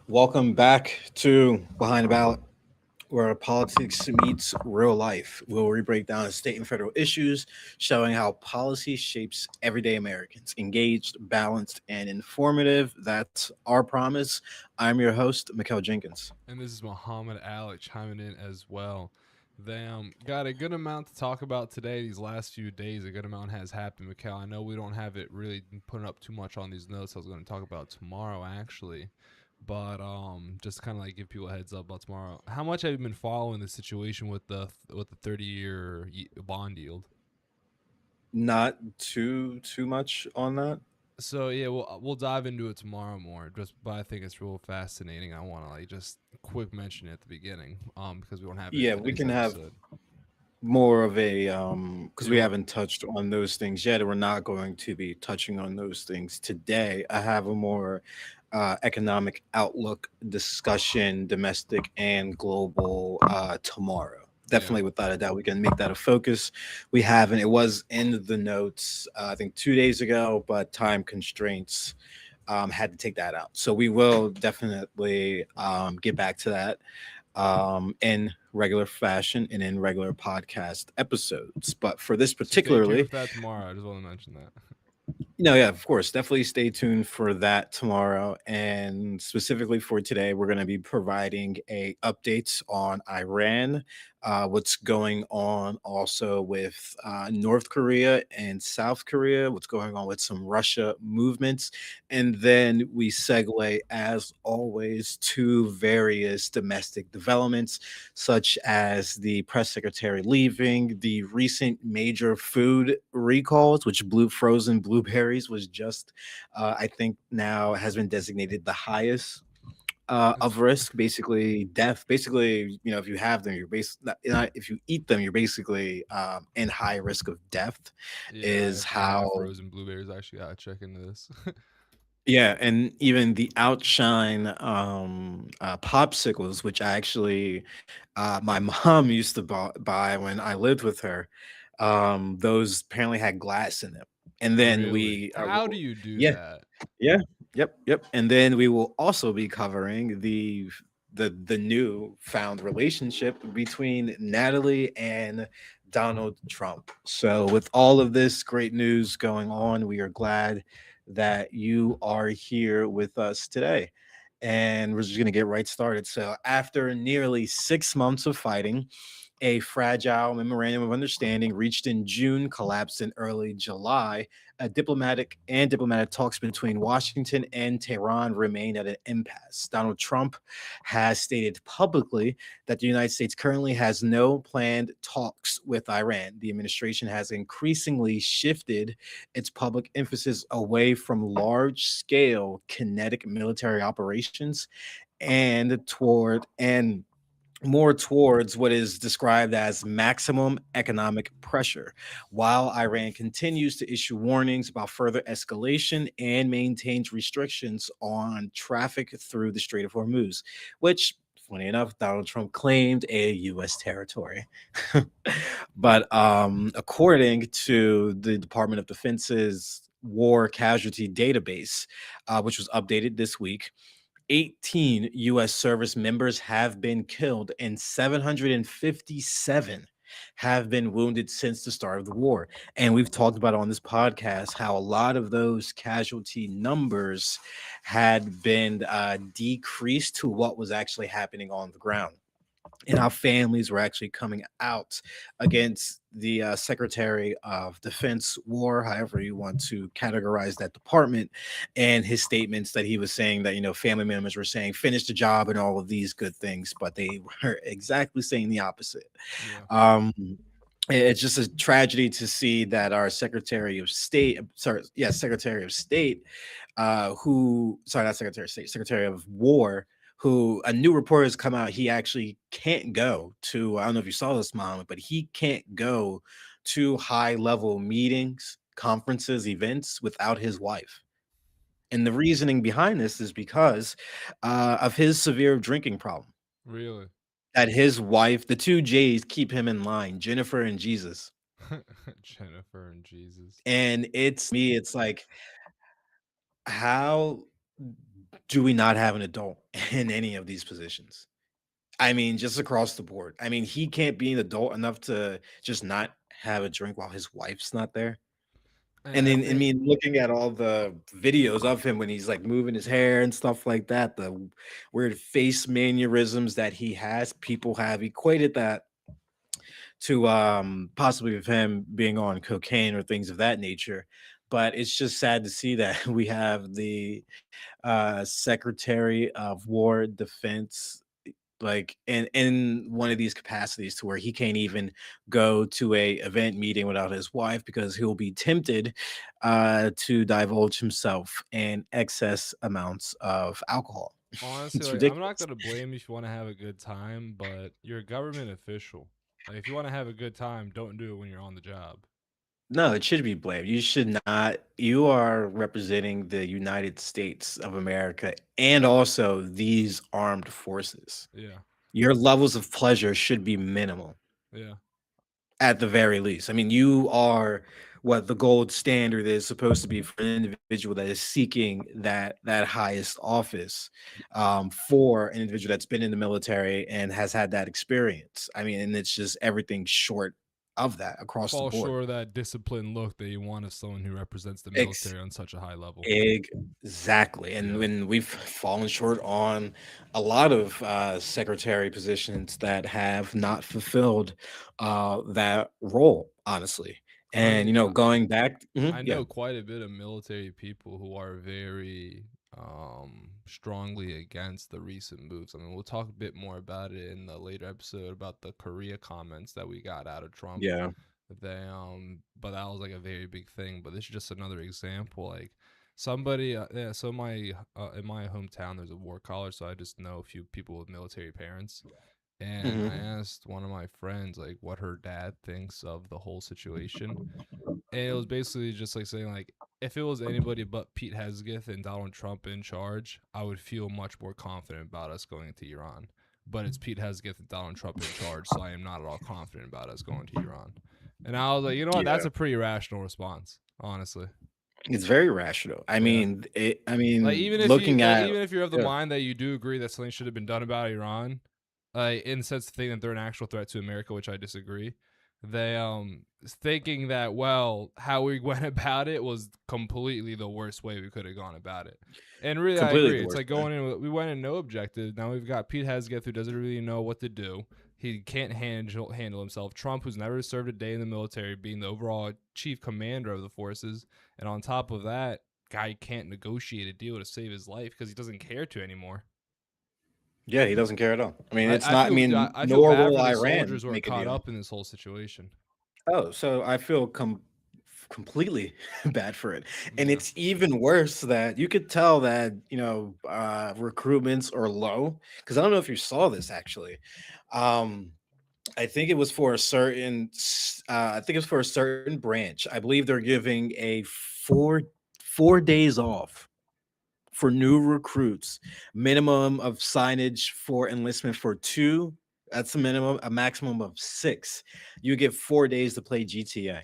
Welcome back to Behind the Ballot, where politics meets real life. Where we break down state and federal issues, showing how policy shapes everyday Americans. Engaged, balanced, and informative. That's our promise. I'm your host, Mikhail Jenkins. And this is Muhammad Alec chiming in as well. They got a good amount to talk about today. These last few days, a good amount has happened. Mikhail, I know we don't have it really putting up too much on these notes. I was going to talk about tomorrow actually, but just kind of like give people a heads up about tomorrow. How much have you been following the situation with the 30-year bond yield? Not too much on that. So yeah, we'll dive into it tomorrow more. Just but I think it's real fascinating. I want to like just quick mention it at the beginning, because we don't have it in Yeah, we today's can have episode. more of a because You we want haven't touched on those things yet, and we're not going to be touching on those things today. I have a more economic outlook discussion, domestic and global, tomorrow. yeah. Definitely, without a doubt, we can make that a focus. We haven't. It was in the notes, I think, 2 days ago, but time constraints had to take that out. So we will definitely get back to that in regular fashion and in regular podcast episodes. But for this So stay tuned particularly, for that tomorrow. I just want to mention that. no, yeah, of course. Definitely stay tuned for that tomorrow. And specifically for today, we're going to be providing a updates on Iran, what's going on also with North Korea and South Korea, what's going on with some Russia movements. And then we segue, as always, to various domestic developments, such as the press secretary leaving, the recent major food recalls, which blue frozen blueberries was just, I think now has been designated the highest It's of risk, basically death. Basically, if you have them, if you eat them, you're basically in high risk of death. yeah. I Is actually have how frozen blueberries. I actually gotta check into this. Yeah, and even the Outshine popsicles, which I actually my mom used to buy when I lived with her. Those apparently had glass in them, and then Really? How do you do yeah, that? yeah, yep, and then we will also be covering the new found relationship between Natalie and Donald Trump. So with all of this great news going on, we are glad that you are here with us today. And we're just going to get right started. So, after nearly 6 months of fighting, a fragile memorandum of understanding reached in June collapsed in early July. Diplomatic talks between Washington and Tehran remain at an impasse. Donald Trump has stated publicly that the United States currently has no planned talks with Iran. The administration has increasingly shifted its public emphasis away from large scale kinetic military operations and more towards what is described as maximum economic pressure, while Iran continues to issue warnings about further escalation and maintains restrictions on traffic through the Strait of Hormuz, which, funny enough, Donald Trump claimed a U.S. territory. But according to the Department of Defense's war casualty database, which was updated this week, 18 U.S. service members have been killed and 757 have been wounded since the start of the war. And we've talked about on this podcast how a lot of those casualty numbers had been decreased to what was actually happening on the ground, and how families were actually coming out against the Secretary of Defense War, however you want to categorize that department, and his statements that he was saying that, family members were saying, finish the job and all of these good things, but they were exactly saying the opposite. Yeah. Um, it's just a tragedy to see that our Secretary of State, sorry, yeah, Secretary of State, not Secretary of State, Secretary of War, who a new report has come out. He actually can't go to, I don't know if you saw this, Mom, but he can't go to high level meetings, conferences, events without his wife. And the reasoning behind this is because of his severe drinking problem. Really? That his wife, the two J's, keep him in line, Jennifer and Jesus. Jennifer and Jesus. And it's me, it's like, how do we not have an adult in any of these positions? I mean, just across the board. I mean, he can't be an adult enough to just not have a drink while his wife's not there. And And I then, I think mean, looking at all the videos of him when he's like moving his hair and stuff like that, the weird face mannerisms that he has, people have equated that to possibly of him being on cocaine or things of that nature. But it's just sad to see that we have the Secretary of War Defense like in one of these capacities to where he can't even go to a event meeting without his wife because he'll be tempted to divulge himself in excess amounts of alcohol. honestly, It's like, I'm not ridiculous. gonna blame you if you want to have a good time, but you're a government official. Like, if you want to have a good time, don't do it when you're on the job. No, it should be blamed. You should not. You are representing the United States of America and also these armed forces. Yeah, Your levels of pleasure should be minimal. yeah. At the very least. I mean, you are what the gold standard is supposed to be for an individual that is seeking that highest office, for an individual that's been in the military and has had that experience. I mean, and it's just everything short of that across the Fall board. short of that disciplined look that you want of someone who represents the Ex- military on such a high level. exactly. And Yeah, when we've fallen short on a lot of secretary positions that have not fulfilled that role, honestly. I And mean, going back, I yeah, know quite a bit of military people who are very strongly against the recent moves. I mean, we'll talk a bit more about it in the later episode about the Korea comments that we got out of Trump. yeah, They but that was like a very big thing. But this is just another example. Like somebody, yeah. So my in my hometown, there's a war college, so I just know a few people with military parents. And I hmm asked one of my friends like what her dad thinks of the whole situation, and it was basically just like saying like if it was anybody but Pete Hegseth and Donald Trump in charge, I would feel much more confident about us going into Iran. But it's Pete Hegseth and Donald Trump in charge, so I am not at all confident about us going to Iran. And I was like, you know what? That's yeah. a pretty rational response, honestly. It's very rational. I Yeah. mean, it. I Like mean, looking at even if you're of the yeah, mind that you do agree that something should have been done about Iran, in the sense of thinking that they're an actual threat to America, which I disagree. They thinking that well, how we went about it was completely the worst way we could have gone about it. And really, I completely agree. the It's worst like way. going in. We went in no objective. Now we've got Pete Hegseth who doesn't really know what to do. He can't handle himself. Trump, who's never served a day in the military, being the overall chief commander of the forces, and on top of that, guy can't negotiate a deal to save his life because he doesn't care to anymore. Yeah, he doesn't care at all. I mean, it's I not. I feel mean, I feel nor bad will for the Iran soldiers who are make a caught deal. up in this whole situation. Oh, so I feel completely bad for it. And Yeah. it's even worse that you could tell that, recruitments are low. Because I don't know if you saw this actually. Um, I think it was for a I think it was for a certain branch. I believe they're giving a four days off for new recruits, minimum of signage for enlistment for two. That's a minimum, a maximum of six. You get 4 days to play GTA.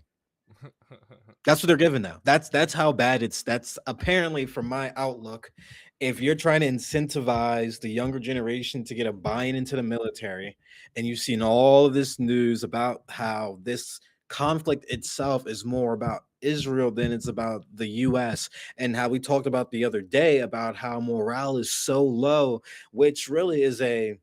That's what they're giving now. That's how bad it's. That's apparently from my outlook. If you're trying to incentivize the younger generation to get a buy-in into the military, and you've seen all of this news about how this conflict itself is more about Israel than it's about the US, and how we talked about the other day about how morale is so low, which really is a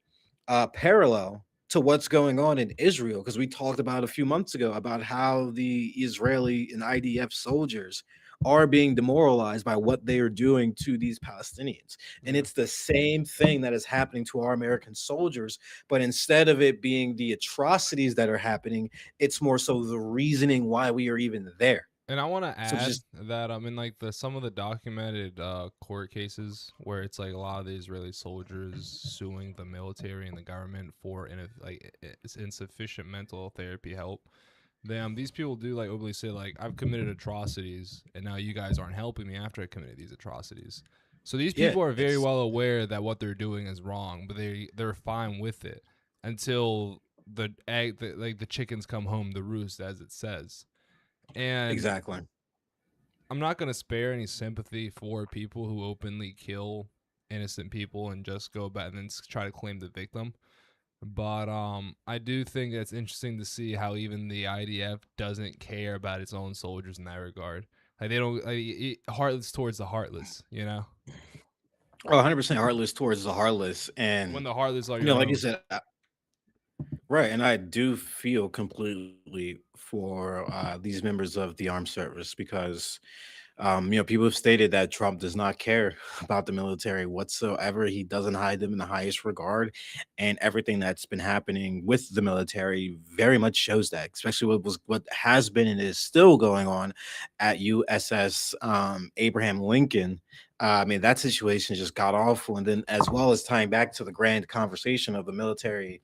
parallel to what's going on in Israel, because we talked about a few months ago about how the Israeli and IDF soldiers are being demoralized by what they are doing to these Palestinians. And Yeah. it's the same thing that is happening to our American soldiers, but instead of it being the atrocities that are happening, it's more so the reasoning why we are even there. And I want to So add just that in like the some of the documented court cases where it's like a lot of the Israeli soldiers suing the military and the government for it's insufficient mental therapy help. These people do like openly say like I've committed atrocities and now you guys aren't helping me after I committed these atrocities. So these yeah, people are very it's well aware that what they're doing is wrong, but they're fine with it until the chickens come home the roost, as it says. And exactly. I'm not going to spare any sympathy for people who openly kill innocent people and just go back and then try to claim the victim. But I do think it's interesting to see how even the IDF doesn't care about its own soldiers in that regard. Like they don't heartless towards the heartless, you know. Oh, 100% heartless towards the heartless. When And, the heartless are your like you own. said, right. And I do feel completely for these members of the armed service because people have stated that Trump does not care about the military whatsoever. He doesn't hide them in the highest regard, and everything that's been happening with the military very much shows that. Especially what has been and is still going on at USS Abraham Lincoln. I mean, that situation just got awful, and then as well as tying back to the grand conversation of the military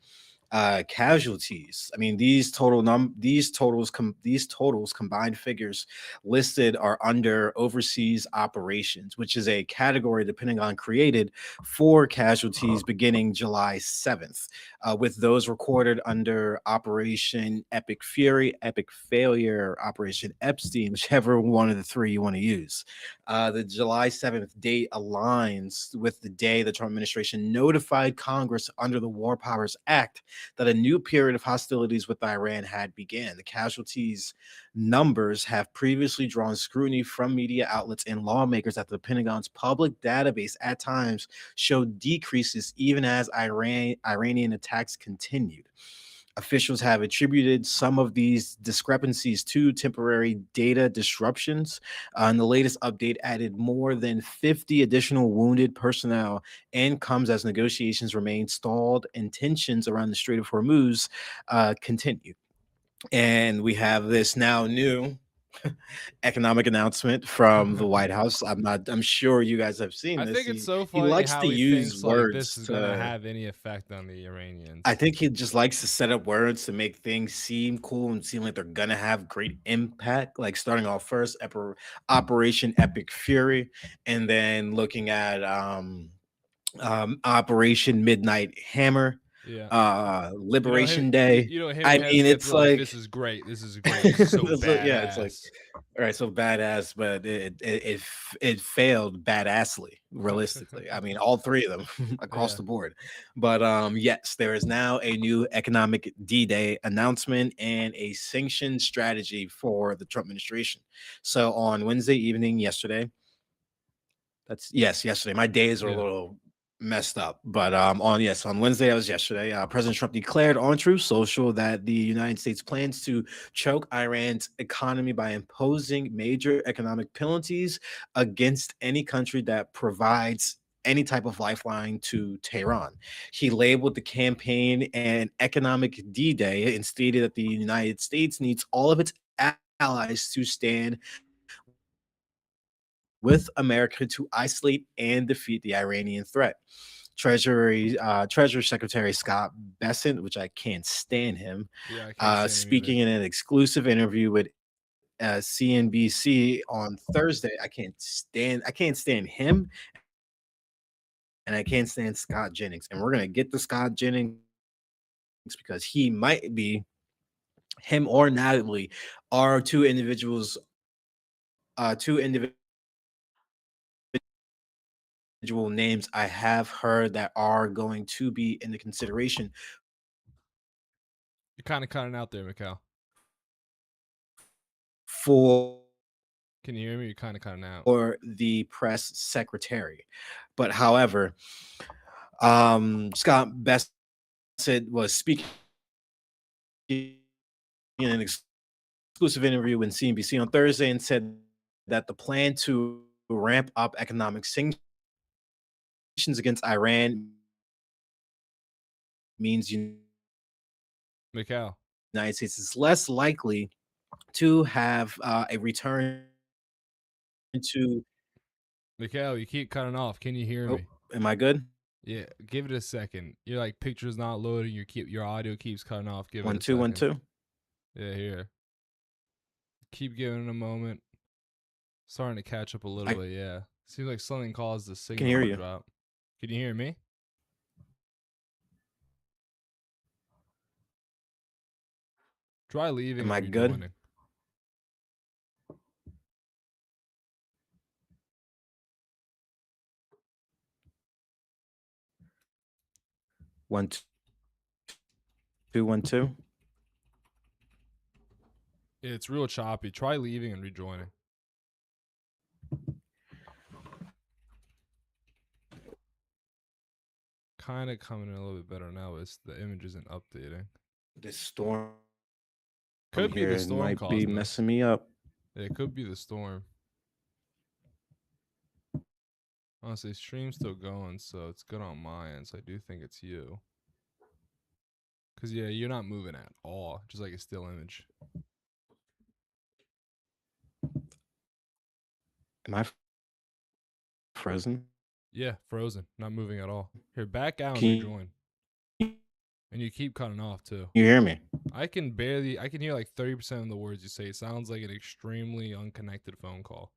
casualties. I mean, these totals combined figures listed are under overseas operations, which is a category depending on created for casualties beginning July 7th, with those recorded under Operation Epic Fury, Epic Failure, Operation Epstein, whichever one of the three you want to use. The July 7th date aligns with the day the Trump administration notified Congress under the War Powers Act that a new period of hostilities with Iran had began. The casualties numbers have previously drawn scrutiny from media outlets and lawmakers at the Pentagon's public database at times showed decreases even as Iranian attacks continued. Officials have attributed some of these discrepancies to temporary data disruptions. And the latest update added more than 50 additional wounded personnel and comes as negotiations remain stalled and tensions around the Strait of Hormuz continue. And we have this now new economic announcement from the White House. I'm sure you guys have seen I this. think it's so He funny likes to how he use thinks like this words is gonna to have any effect on the I Iranians. think he just likes to set up words to make things seem cool and seem like they're gonna have great impact. Like starting off first, Operation Epic Fury, and then looking at Operation Midnight Hammer, Yeah. Liberation Day. Him I mean, hesitant to be it's like, like this is great. This is great. This is so yeah, it's like badass. all right, so badass, but it failed badassly, realistically. I mean, all three of them across Yeah. the board. But yes, there is now a new economic D-Day announcement and a sanctioned strategy for the Trump administration. So on Wednesday evening, yesterday, that's yes, yesterday. My days are a Yeah. little messed up, but on Wednesday, that was yesterday. President Trump declared on Truth Social that the United States plans to choke Iran's economy by imposing major economic penalties against any country that provides any type of lifeline to Tehran. He labeled the campaign an economic D-Day and stated that the United States needs all of its allies to stand with America to isolate and defeat the Iranian threat. Treasury Secretary Scott Bessent, which I can't stand him, Yeah, I can't stand him either. speaking in an exclusive interview with CNBC on Thursday. I can't stand him, and I can't stand Scott Jennings. And we're gonna get to Scott Jennings because he might be him or Natalie are two individual names I have heard that are going to be in the consideration You're kind of cutting out there, Mikhail. for Can you hear me? You're kind of cutting out. the press secretary. But however, Scott Bassett was speaking in an exclusive interview with CNBC on Thursday and said that the plan to ramp up economic sanctions against Iran means Mikhail. United States is less likely to have a return to. Mikhail, you keep cutting off. Can you hear Oh, me? am I good? Yeah, give it a second. You're like picture's not loading. Your audio keeps cutting off. Give it One a two one second. two. Yeah, here. Keep giving it a moment. Starting to catch up a little I bit. Yeah, seems like something caused the can signal hear to you. drop. Can you hear me? Try leaving Am and I good? rejoining. 1 2 1 2. It's real choppy. Try leaving and rejoining. Kind of coming in a little bit better now. It's the image isn't updating. This storm Could be here the storm might be causing this. messing me up. It could be the storm. Honestly, stream's still going, so it's good on my end. So I do think it's you. Cause yeah, you're not moving at all. Just like a still image. Am I frozen? Yeah, frozen. Not moving at all. Here, back out and Can rejoin. And you keep cutting off too. you hear me? I can hear like 30% of the words you say. It sounds like an extremely unconnected phone call.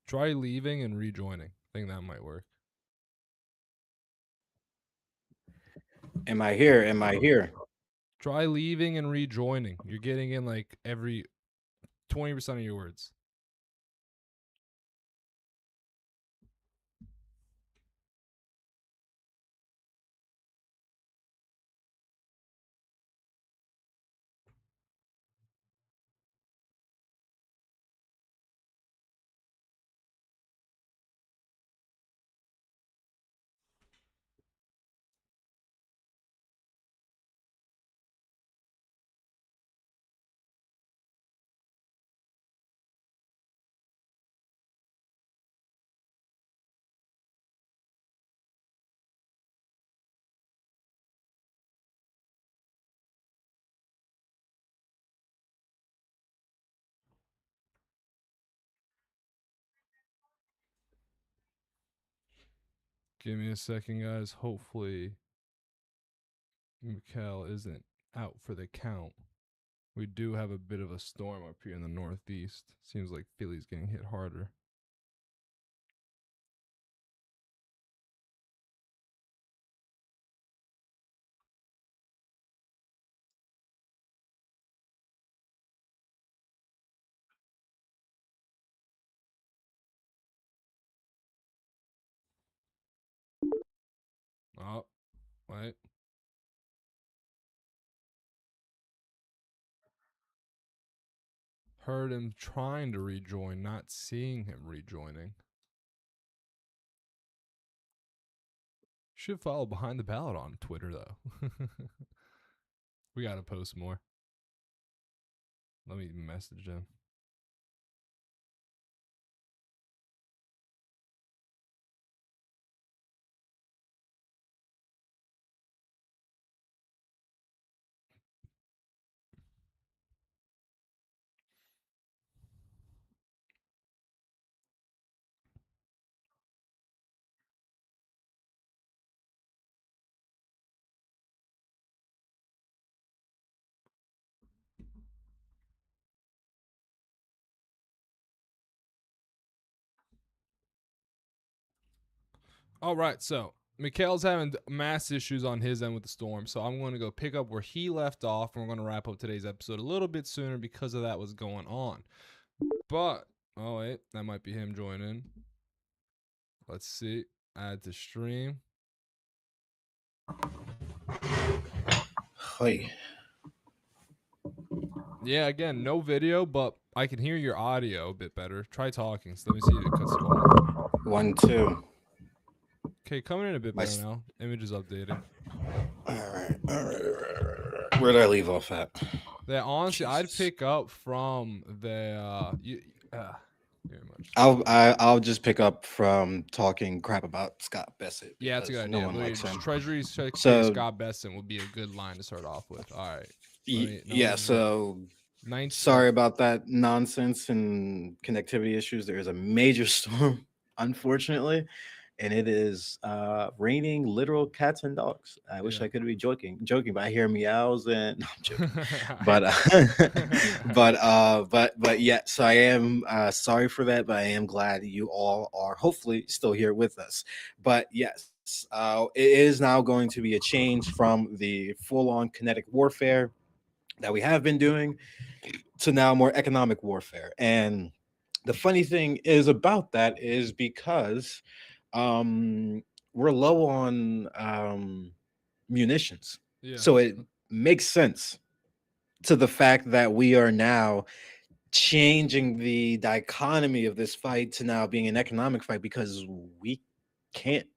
Try leaving and rejoining. I think that might work. Am I here? Am I here? Try leaving and rejoining. You're getting in like every 20% of your words. Give me a second, guys. Hopefully, Mikhail isn't out for the count. We do have a bit of a storm up here in the Northeast. Seems like Philly's getting hit harder. Oh, wait. Heard him trying to rejoin, not seeing him rejoining. Should follow Behind the Ballot on Twitter, though. We got to post more. Let me message him. All right, so Mikhail's having mass issues on his end with the storm, so I'm going to go pick up where he left off, and we're going to wrap up today's episode a little bit sooner because of that was going on. But, oh wait, that might be him joining. Let's see. Add to stream. Hey. Yeah, again, no video, but I can hear your audio a bit better. Try talking. So let me see if it cuts it off. 1 2. Okay, coming in a bit better now. Image is updating. All right. Where did I leave off at? Yeah, honestly, I'd Jesus. pick up from the very much. I'll just pick up from talking crap about Scott Bassett. Yeah, that's a good No idea. one likes him. Treasury Secretary So- Scott Besson would be a good line to start off with. All right. Yeah. So 19. sorry about that nonsense and connectivity issues. There is a major storm, unfortunately, and it is raining literal cats and dogs. I wish I could be joking, but I hear meows and no, I'm joking. But yeah. So I am sorry for that, but I am glad you all are hopefully still here with us. But yes, it is now going to be a change from the full-on kinetic warfare that we have been doing to now more economic warfare. And the funny thing is about that is because we're low on munitions. Yeah. So it makes sense to the fact that we are now changing the dichotomy of this fight to now being an economic fight because we can't Yeah,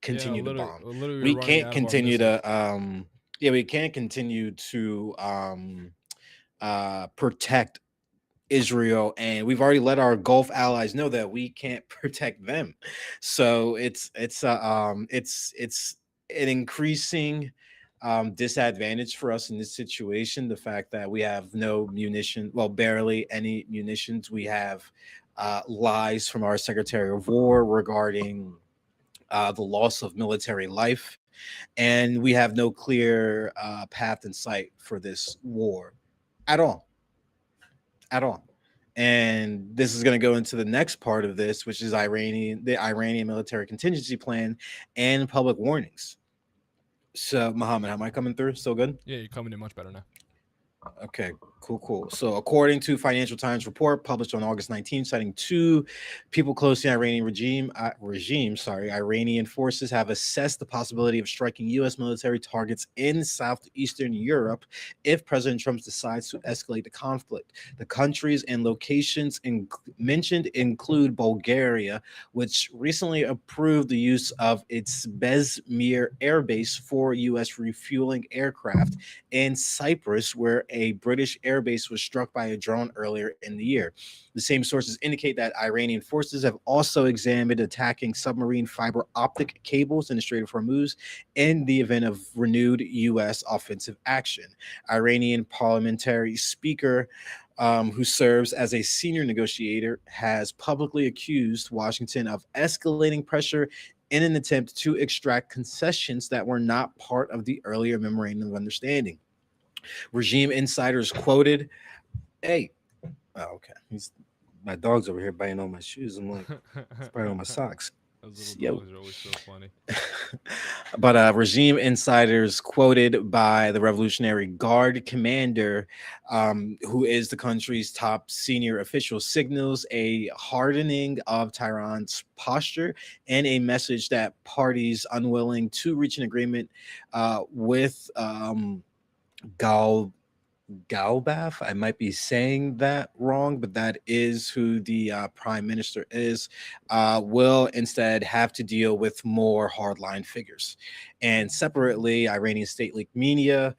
continue to bomb. literally we're We running can't out of our continue missiles. to yeah, we can't continue to protect Israel, and we've already let our Gulf allies know that we can't protect them. So it's an increasing disadvantage for us in this situation. The fact that we have no munition, well, barely any munitions. We have lies from our Secretary of War regarding the loss of military life, and we have no clear path in sight for this war at all, at all. And this is going to go into the next part of this, which is the Iranian military contingency plan and public warnings. So, Muhammad, am I coming through? Still good? Yeah, you're coming in much better now. Okay, cool, cool. So, according to Financial Times report published on August 19th, citing two people close to the Iranian Iranian forces have assessed the possibility of striking U.S. military targets in southeastern Europe if President Trump decides to escalate the conflict. The countries and locations mentioned include Bulgaria, which recently approved the use of its Bezmir air base for U.S. refueling aircraft, and Cyprus, where a British airbase was struck by a drone earlier in the year. The same sources indicate that Iranian forces have also examined attacking submarine fiber optic cables in the Strait of Hormuz in the event of renewed U.S. offensive action. Iranian parliamentary speaker, who serves as a senior negotiator, has publicly accused Washington of escalating pressure in an attempt to extract concessions that were not part of the earlier memorandum of understanding. Regime insiders quoted, "Hey, oh, okay, my dog's over here biting on my shoes. I'm like, it's biting on my socks. Those little Yo." dogs are always so funny. But regime insiders quoted by the Revolutionary Guard commander, who is the country's top senior official, signals a hardening of Tehran's posture and a message that parties unwilling to reach an agreement with Gal Galbath. I might be saying that wrong, but that is who the prime minister is. Will instead have to deal with more hardline figures. And separately, Iranian state leaked media,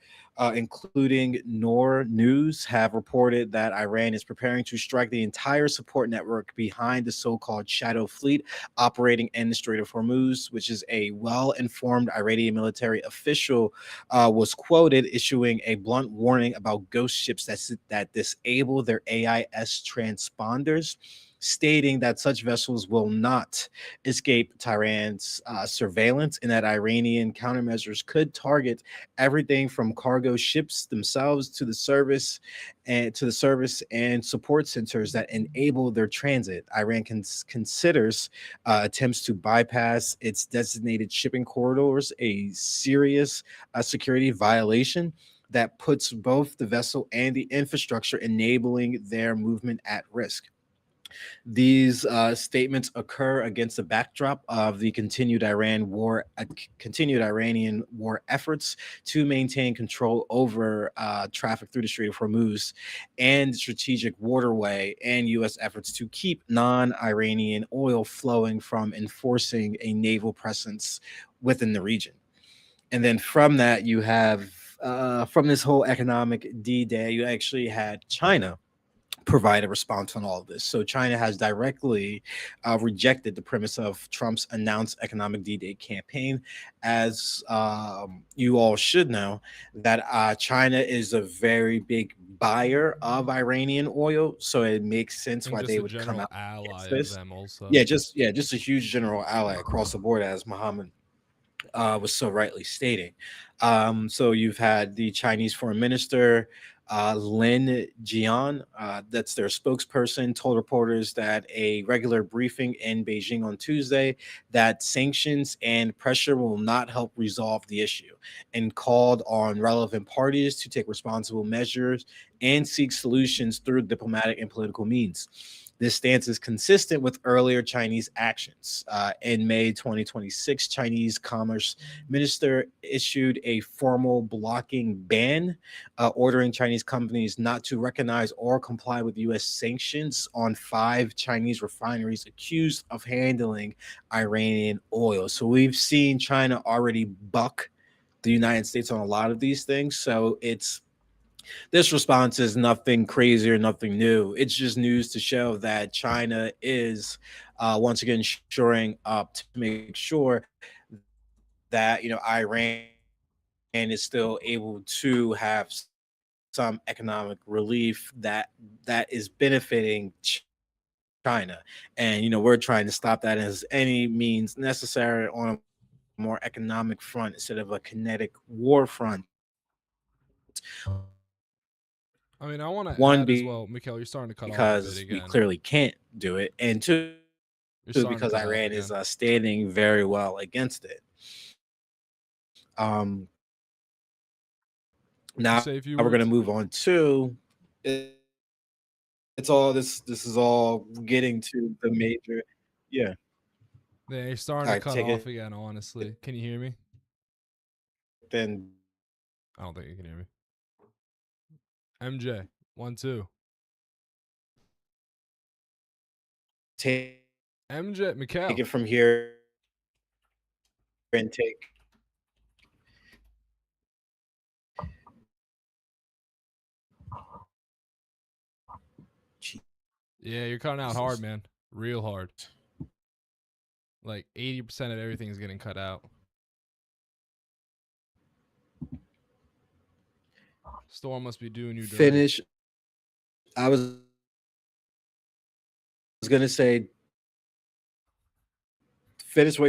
including Noor News, have reported that Iran is preparing to strike the entire support network behind the so-called Shadow Fleet operating in the Strait of Hormuz, which is a well-informed Iranian military official was quoted issuing a blunt warning about ghost ships that disable their AIS transponders, stating that such vessels will not escape Tehran's surveillance and that Iranian countermeasures could target everything from cargo ships themselves to the service and support centers that enable their transit. Iran considers attempts to bypass its designated shipping corridors a serious security violation that puts both the vessel and the infrastructure enabling their movement at risk. These statements occur against the backdrop of the continued Iranian war efforts to maintain control over traffic through the Strait of Hormuz and strategic waterway, and U.S. efforts to keep non-Iranian oil flowing from enforcing a naval presence within the region. And then from that, you have from this whole economic D-Day, you actually had China provide a response on all of this. So China has directly rejected the premise of Trump's announced economic D-Day campaign, as you all should know that China is a very big buyer of Iranian oil, so it makes sense And why just they a would come general out ally against of this. them also. Yeah, just a huge general ally across the board, as Muhammad was so rightly stating. So you've had the Chinese foreign minister, Lin Jian, that's their spokesperson, told reporters that a regular briefing in Beijing on Tuesday that sanctions and pressure will not help resolve the issue, and called on relevant parties to take responsible measures and seek solutions through diplomatic and political means. This stance is consistent with earlier Chinese actions. In May 2026, Chinese Commerce Minister issued a formal blocking ban, ordering Chinese companies not to recognize or comply with U.S. sanctions on five Chinese refineries accused of handling Iranian oil. So we've seen China already buck the United States on a lot of these things. So it's this response is nothing crazy or nothing new. It's just news to show that China is once again shoring up to make sure that Iran is still able to have some economic relief that is benefiting China, and we're trying to stop that as any means necessary on a more economic front instead of a kinetic war front. I mean, I want to One add as well, because Mikhail, you're we starting to cut clearly off a bit can't again. do it, and two because Iran You're is starting to cut off standing again. very well against it. Um, now Say we're a gonna few move words. on to it's all this is all getting to the major, yeah. Yeah, you're All starting to right, cut take off it again, honestly. Can you hear me? then I don't think you can hear me. MJ, 1 2. take MJ, it from Mikhail. here and take Yeah, you're cutting out hard, Jesus. man. Real hard. Like 80% of everything is getting cut out. Storm must be doing you dirty. Finish. I was gonna say finish what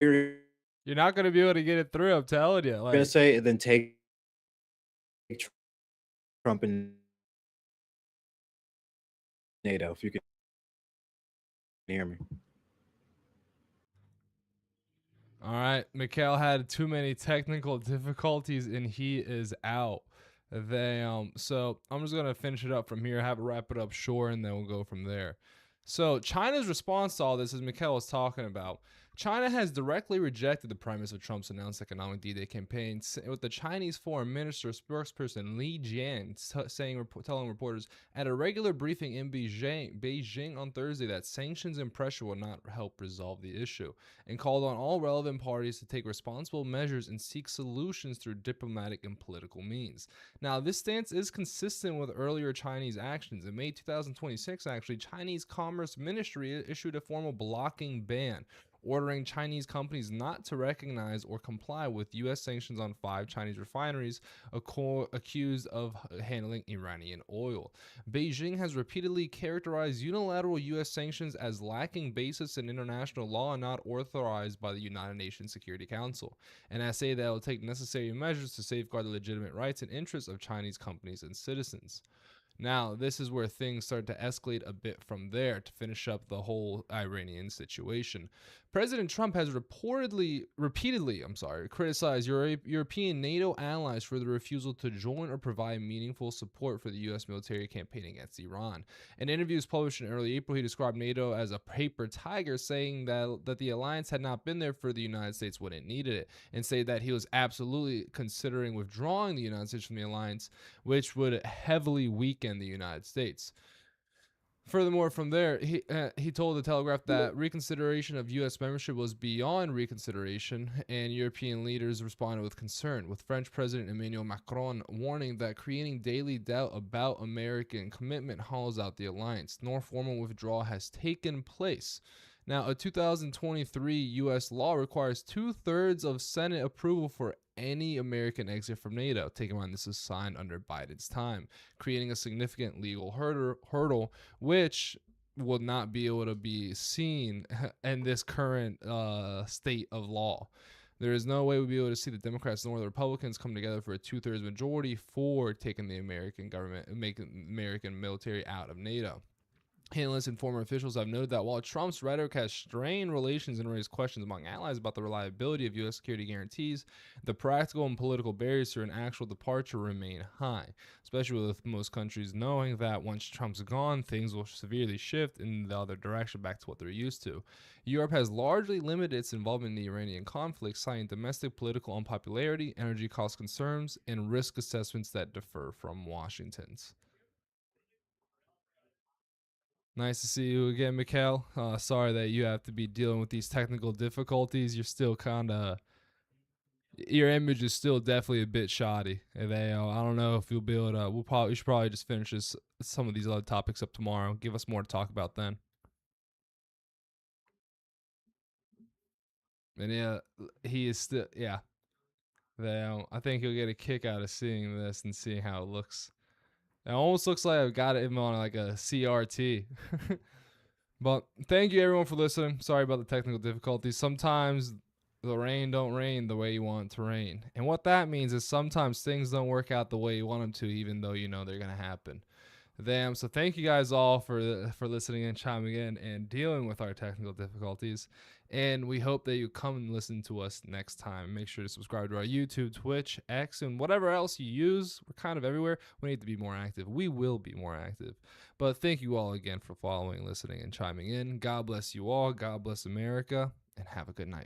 you're You're not gonna be able to get it through. I'm telling you. gonna Like, say, and then take Trump and NATO if you can hear me. all right, Mikhail had too many technical difficulties and he is out. So I'm just gonna finish it up from here, have it wrap it up short, and then we'll go from there. So China's response to all this, as Mikhail was talking about, China has directly rejected the premise of Trump's announced economic D-Day campaign, with the Chinese foreign minister spokesperson Li Jian telling reporters at a regular briefing in Beijing on Thursday that sanctions and pressure will not help resolve the issue, and called on all relevant parties to take responsible measures and seek solutions through diplomatic and political means. Now, this stance is consistent with earlier Chinese actions. In May 2026, actually, Chinese Commerce Ministry issued a formal blocking ban, ordering Chinese companies not to recognize or comply with U.S. sanctions on five Chinese refineries accused of handling Iranian oil. Beijing has repeatedly characterized unilateral U.S. sanctions as lacking basis in international law and not authorized by the United Nations Security Council, and has said that it will take necessary measures to safeguard the legitimate rights and interests of Chinese companies and citizens. Now, this is where things start to escalate a bit from there to finish up the whole Iranian situation. President Trump has repeatedly, criticized European NATO allies for the refusal to join or provide meaningful support for the U.S. military campaign against Iran. In interviews published in early April, he described NATO as a paper tiger, saying that the alliance had not been there for the United States when it needed it, and said that he was absolutely considering withdrawing the United States from the alliance, which would heavily weaken the United States. Furthermore, from there, he told the Telegraph that reconsideration of U.S. membership was beyond reconsideration, and European leaders responded with concern, with French President Emmanuel Macron warning that creating daily doubt about American commitment hollows out the alliance. No formal withdrawal has taken place. Now, a 2023 U.S. law requires 2/3 of Senate approval for any American exit from NATO. Take in mind, this is signed under Biden's time, creating a significant legal hurdle which will not be able to be seen in this current state of law. There is no way we'll be able to see the Democrats nor the Republicans come together for a 2/3 majority for taking the American government and making American military out of NATO. Analysts and former officials have noted that while Trump's rhetoric has strained relations and raised questions among allies about the reliability of U.S. security guarantees, the practical and political barriers to an actual departure remain high, especially with most countries knowing that once Trump's gone, things will severely shift in the other direction back to what they're used to. Europe has largely limited its involvement in the Iranian conflict, citing domestic political unpopularity, energy cost concerns, and risk assessments that differ from Washington's. Nice to see you again, Mikhail. Sorry that you have to be dealing with these technical difficulties. You're still kind of, your image is still definitely a bit shoddy. And I don't know if you'll be able to. We should probably just finish some of these other topics up tomorrow. Give us more to talk about then. And yeah, he is still, yeah. I think you'll get a kick out of seeing this and seeing how it looks. It almost looks like I've got him on like a CRT. But thank you everyone for listening. Sorry about the technical difficulties. Sometimes the rain don't rain the way you want it to rain. And what that means is sometimes things don't work out the way you want them to, even though you know they're gonna happen. So thank you guys all for listening and chiming in and dealing with our technical difficulties. And we hope that you come and listen to us next time. Make sure to subscribe to our YouTube, Twitch, X, and whatever else you use. We're kind of everywhere. We need to be more active. We will be more active. But thank you all again for following, listening, and chiming in. God bless you all. God bless America. And have a good night.